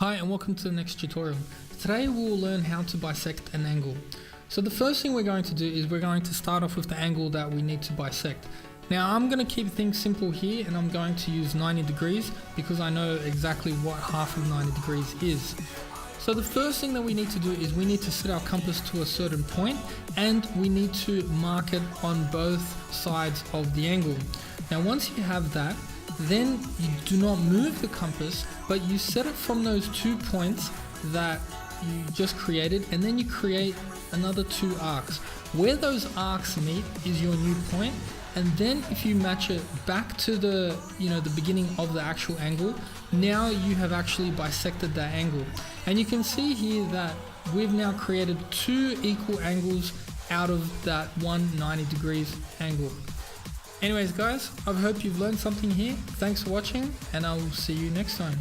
Hi and welcome to the next tutorial. Today we'll learn how to bisect an angle. So the first thing we're going to do is we're going to start off with the angle that we need to bisect. Now I'm going to keep things simple here and I'm going to use 90 degrees because I know exactly what half of 90 degrees is. So the first thing that we need to do is we need to set our compass to a certain point and we need to mark it on both sides of the angle. Now once you have that, then you do not move the compass, but you set it from those 2 points that you just created, and then you create another 2 arcs. Where those arcs meet is your new point, and then if you match it back to the beginning of the actual angle, now you have actually bisected that angle. And you can see here that we've now created 2 equal angles out of that 190 degrees angle. Anyways guys, I hope you've learned something here. Thanks for watching and I will see you next time.